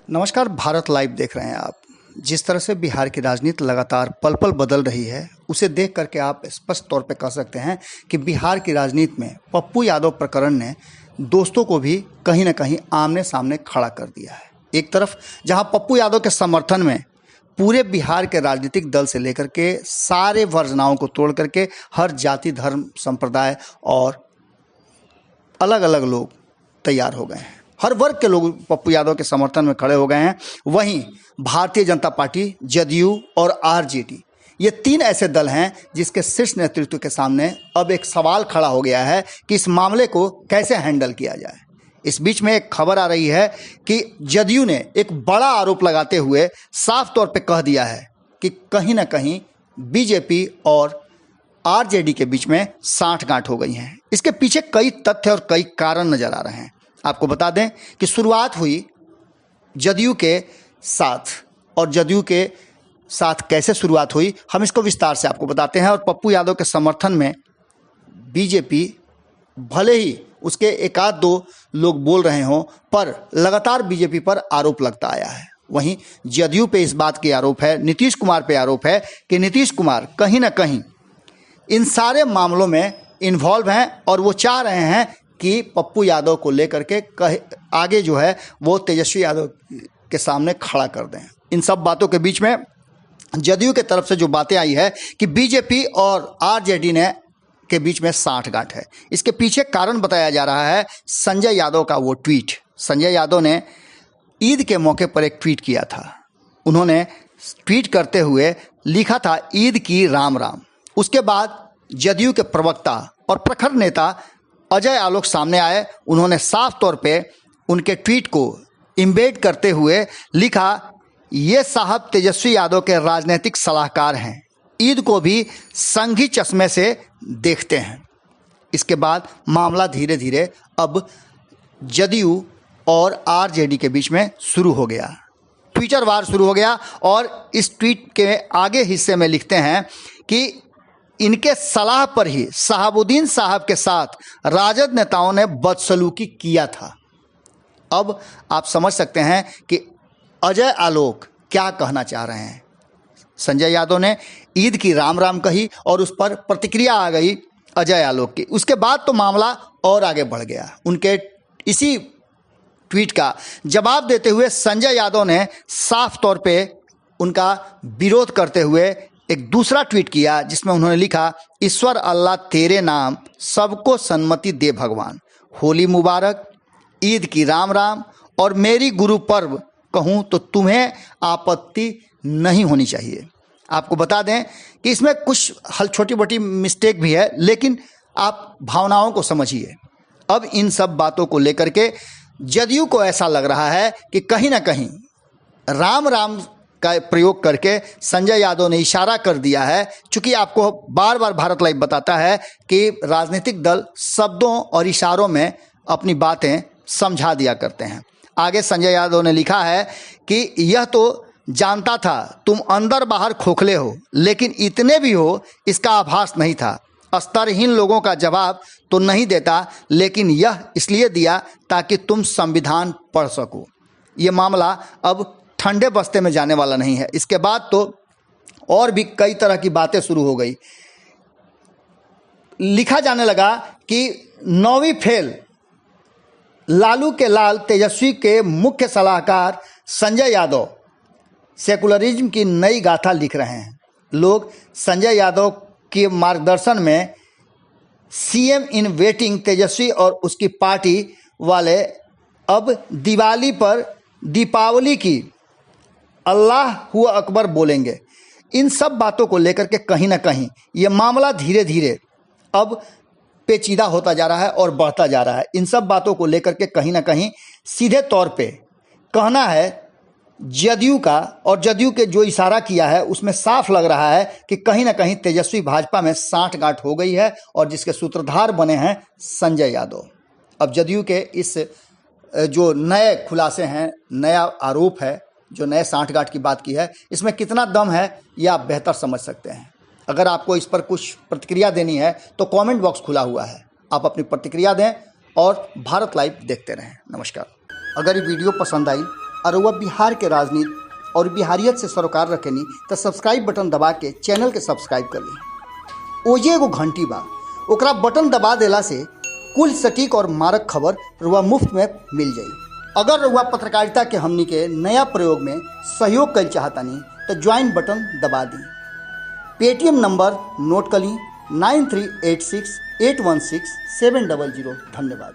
नमस्कार, भारत लाइव देख रहे हैं आप। जिस तरह से बिहार की राजनीति लगातार पल पल बदल रही है, उसे देख करके आप स्पष्ट तौर पे कह सकते हैं कि बिहार की राजनीति में पप्पू यादव प्रकरण ने दोस्तों को भी कहीं ना कहीं आमने सामने खड़ा कर दिया है। एक तरफ जहां पप्पू यादव के समर्थन में पूरे बिहार के राजनीतिक दल से लेकर के सारे वर्जनाओं को तोड़ करके हर जाति, धर्म, संप्रदाय और अलग अलग लोग तैयार हो गए हैं। हर वर्ग के लोग पप्पू यादव के समर्थन में खड़े हो गए हैं। वहीं भारतीय जनता पार्टी, जदयू और आरजेडी, ये तीन ऐसे दल हैं जिसके शीर्ष नेतृत्व के सामने अब एक सवाल खड़ा हो गया है कि इस मामले को कैसे हैंडल किया जाए। इस बीच में एक खबर आ रही है कि जदयू ने एक बड़ा आरोप लगाते हुए साफ तौर पे कह दिया है कि कहीं ना कहीं बीजेपी और आरजेडी के बीच में साठगांठ हो गई हैं। इसके पीछे कई तथ्य और कई कारण नजर आ रहे हैं। आपको बता दें कि शुरुआत हुई जदयू के साथ, और जदयू के साथ कैसे शुरुआत हुई हम इसको विस्तार से आपको बताते हैं। और पप्पू यादव के समर्थन में बीजेपी, भले ही उसके एक आध दो लोग बोल रहे हों, पर लगातार बीजेपी पर आरोप लगता आया है। वहीं जदयू पे इस बात की आरोप है, नीतीश कुमार पे आरोप है कि नीतीश कुमार कहीं ना कहीं इन सारे मामलों में इन्वॉल्व हैं और वो चाह रहे हैं कि पप्पू यादव को लेकर के आगे जो है वो तेजस्वी यादव के सामने खड़ा कर दें। इन सब बातों के बीच में जदयू के तरफ से जो बातें आई है कि बीजेपी और आरजेडी ने के बीच में साठगांठ है। इसके पीछे कारण बताया जा रहा है संजय यादव का वो ट्वीट। संजय यादव ने ईद के मौके पर एक ट्वीट किया था। उन्होंने ट्वीट करते हुए लिखा था, ईद की राम राम। उसके बाद जदयू के प्रवक्ता और प्रखर नेता अजय आलोक सामने आए। उन्होंने साफ तौर पे उनके ट्वीट को इम्बेड करते हुए लिखा, ये साहब तेजस्वी यादव के राजनीतिक सलाहकार हैं, ईद को भी संघी चश्मे से देखते हैं। इसके बाद मामला धीरे धीरे अब जदयू और आरजेडी के बीच में शुरू हो गया, ट्विटर वार शुरू हो गया। और इस ट्वीट के आगे हिस्से में लिखते हैं कि इनके सलाह पर ही शहाबुद्दीन साहब के साथ राजद नेताओं ने बदसलूकी किया था। अब आप समझ सकते हैं कि अजय आलोक क्या कहना चाह रहे हैं। संजय यादव ने ईद की राम राम कही और उस पर प्रतिक्रिया आ गई अजय आलोक की। उसके बाद तो मामला और आगे बढ़ गया। उनके इसी ट्वीट का जवाब देते हुए संजय यादव ने साफ तौर पे उनका विरोध करते हुए एक दूसरा ट्वीट किया, जिसमें उन्होंने लिखा, ईश्वर अल्लाह तेरे नाम, सबको सन्मति दे भगवान, होली मुबारक, ईद की राम राम, और मेरी गुरु पर्व कहूँ तो तुम्हें आपत्ति नहीं होनी चाहिए। आपको बता दें कि इसमें कुछ छोटी मोटी मिस्टेक भी है, लेकिन आप भावनाओं को समझिए। अब इन सब बातों को लेकर के जदयू को ऐसा लग रहा है कि कहीं ना कहीं राम राम का प्रयोग करके संजय यादव ने इशारा कर दिया है। चूंकि आपको बार बार भारत लाइव बताता है कि राजनीतिक दल शब्दों और इशारों में अपनी बातें समझा दिया करते हैं। आगे संजय यादव ने लिखा है कि यह तो जानता था तुम अंदर बाहर खोखले हो, लेकिन इतने भी हो इसका आभास नहीं था। स्तरहीन लोगों का जवाब तो नहीं देता, लेकिन यह इसलिए दिया ताकि तुम संविधान पढ़ सको। ये मामला अब ठंडे बस्ते में जाने वाला नहीं है। इसके बाद तो और भी कई तरह की बातें शुरू हो गई। लिखा जाने लगा कि 9वीं फेल, लालू के लाल तेजस्वी के मुख्य सलाहकार संजय यादव सेकुलरिज्म की नई गाथा लिख रहे हैं। लोग संजय यादव के मार्गदर्शन में सीएम इन वेटिंग तेजस्वी और उसकी पार्टी वाले अब दिवाली पर दीपावली की अल्लाह हुआ अकबर बोलेंगे। इन सब बातों को लेकर के कहीं ना कहीं ये मामला धीरे धीरे अब पेचीदा होता जा रहा है और बढ़ता जा रहा है। इन सब बातों को लेकर के कहीं ना कहीं सीधे तौर पे कहना है जदयू का, और जदयू के जो इशारा किया है उसमें साफ लग रहा है कि कहीं ना कहीं तेजस्वी भाजपा में साठगांठ हो गई है, और जिसके सूत्रधार बने हैं संजय यादव। अब जदयू के इस जो नए खुलासे हैं, नया आरोप है, जो नए साठगांठ की बात की है, इसमें कितना दम है ये आप बेहतर समझ सकते हैं। अगर आपको इस पर कुछ प्रतिक्रिया देनी है तो कमेंट बॉक्स खुला हुआ है, आप अपनी प्रतिक्रिया दें और भारत लाइव देखते रहें। नमस्कार। अगर ये वीडियो पसंद आई और वह बिहार के राजनीति और बिहारियत से सरोकार रखेनी तो सब्सक्राइब बटन दबा के चैनल के सब्सक्राइब कर ली। ओजे एगो घंटी बा, ओकरा बटन दबा देला से कुल सटीक और मारक खबर रुआ मुफ्त में मिल जाई। अगर रुआ पत्रकारिता के हमनी के नया प्रयोग में सहयोग कर चाहतानी तो ज्वाइन बटन दबा दी। पेटीएम नंबर नोट कर ली 9386816700। धन्यवाद।